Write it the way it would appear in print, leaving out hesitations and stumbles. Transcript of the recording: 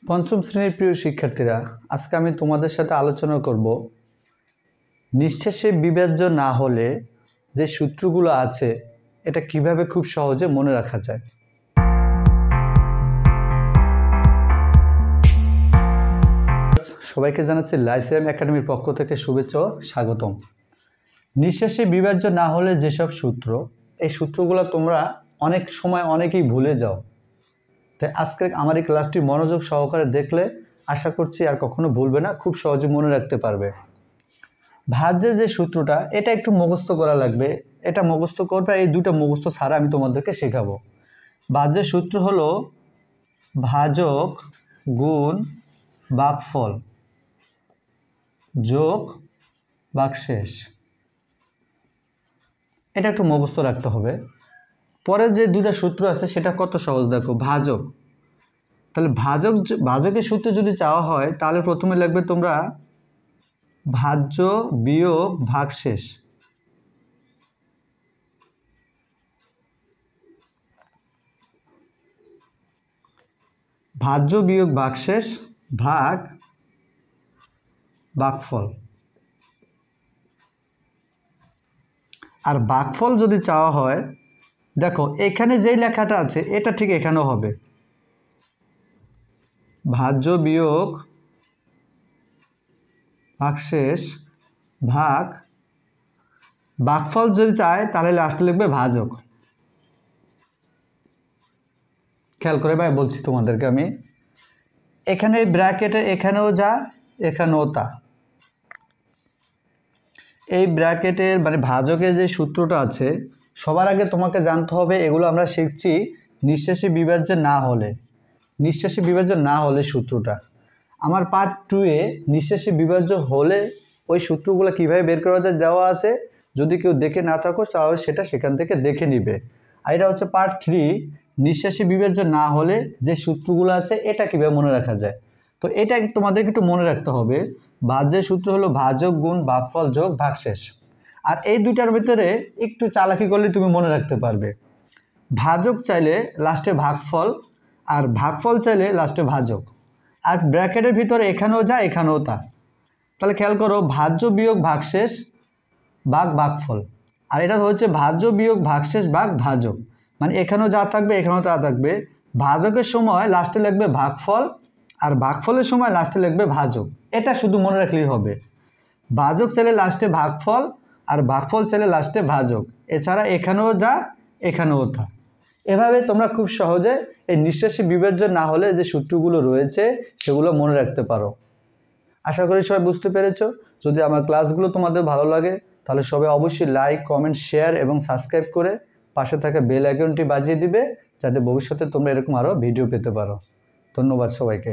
পঞ্চম শ্রেণীর প্রিয় শিক্ষার্থীরা, আজকে আমি তোমাদের সাথে আলোচনা করব নিঃশেষে বিভাজ্য না হলে যে সূত্রগুলো আছে এটা কিভাবে খুব সহজে মনে রাখা যায়। সবাইকে জানাচ্ছি লাইসিয়াম একাডেমির পক্ষ থেকে শুভেচ্ছা ও স্বাগতম। নিঃশেষে বিভাজ্য না হলে যেসব সূত্র, এই সূত্রগুলো তোমরা অনেক সময় অনেকেই ভুলে যাও। তাই আজকে আমার এই ক্লাসটি মনোযোগ সহকারে দেখলে আশা করছি আর কখনো ভুলবে না, খুব সহজে মনে রাখতে পারবে। ভাজ্যে যে সূত্রটা, এটা একটু মুখস্থ করা লাগবে। এটা মুখস্থ করবে, এই দুটো মুখস্থ ছাড়া আমি তোমাদেরকে শেখাবো। ভাজ্যের সূত্র হলো ভাজক গুণ ভাগফল যোগ ভাগশেষ। এটা একটু মুখস্থ রাখতে হবে। পরে যে দুটো সূত্র আছে সেটা কত সহজ, দেখো। ভাজক, তাহলে ভাজকের সূত্র যদি চাওয়া হয় তাহলে প্রথমে লিখবে তোমরা ভাজ্য বিয়োগ ভাগশেষ। ভাজ্য বিয়োগ ভাগশেষ ভাগ ভাগফল। আর ভাগফল যদি চাওয়া হয়, দেখো এখানে যেই লেখাটা আছে এটা ঠিক এখানেও হবে, ভাজ্য বিয়োগ ভাগশেষ ভাগ ভাগফল যদি চায় তাহলে লাস্টে লিখবে ভাজক। খেয়াল করে ভাই বলছি তোমাদেরকে আমি, এখানে ব্র্যাকেটের এখানেও যা এখানেও তা। এই ব্র্যাকেটের মানে ভাজকের যে সূত্রটা আছে সবার আগে তোমাকে জানতে হবে, এগুলো আমরা শিখছি নিঃশেষে বিভাজ্য না হলে। নিঃশেষে বিভাজ্য না হলে সূত্রটা আমার পার্ট 2-এ নিঃশেষে বিভাজ্য হলে ওই সূত্রগুলো কীভাবে বের করা যায় দেওয়া আছে। যদি কেউ দেখে না থাকো তাহলে সেটা সেখান থেকে দেখে নিবে। আর এটা হচ্ছে পার্ট 3, নিঃশেষে বিভাজ্য না হলে যে সূত্রগুলো আছে এটা কীভাবে মনে রাখা যায়। তো এটা তোমাদেরকে একটু মনে রাখতে হবে। ভাজ্যের সূত্র হলো ভাজক গুণ ভাগফল যোগ ভাগশেষ। আর এই দুটার ভিতরে একটু চালাকি করলে তুমি মনে রাখতে পারবে। ভাজক চাইলে লাস্টে ভাগফল, আর ভাগফল চাইলে লাস্টে ভাজক। আর ব্র্যাকেটের ভিতরে এখানেও যা এখানেও তা। তাহলে খেয়াল করো, ভাজ্য বিয়োগ ভাগশেষ ভাগ ভাগফল। আর এটা হচ্ছে ভাজ্য বিয়োগ ভাগশেষ ভাগ ভাজক, মানে এখানেও যা থাকবে এখানেও তা থাকবে। ভাজকের সময় লাস্টে লিখবে ভাগফল, আর ভাগফলের সময় লাস্টে লিখবে ভাজক। এটা শুধু মনে রাখলেই হবে। ভাজক চাইলে লাস্টে ভাগফল, আর ভাগফল চাইলে লাস্টে ভাজক। এছাড়া এখানেও যা এখানেও তা। এভাবে তোমরা খুব সহজে এই নিঃশেষে বিভাজ্য না হলে যে সূত্রগুলো রয়েছে সেগুলো মনে রাখতে পারো। আশা করি সবাই বুঝতে পেরেছো। যদি আমার ক্লাসগুলো তোমাদের ভালো লাগে তাহলে সবাই অবশ্যই লাইক, কমেন্ট, শেয়ার এবং সাবস্ক্রাইব করে পাশে থাকা বেল আইকনটি বাজিয়ে দিবে, যাতে ভবিষ্যতে তোমরা এরকম আরও ভিডিও পেতে পারো। ধন্যবাদ সবাইকে।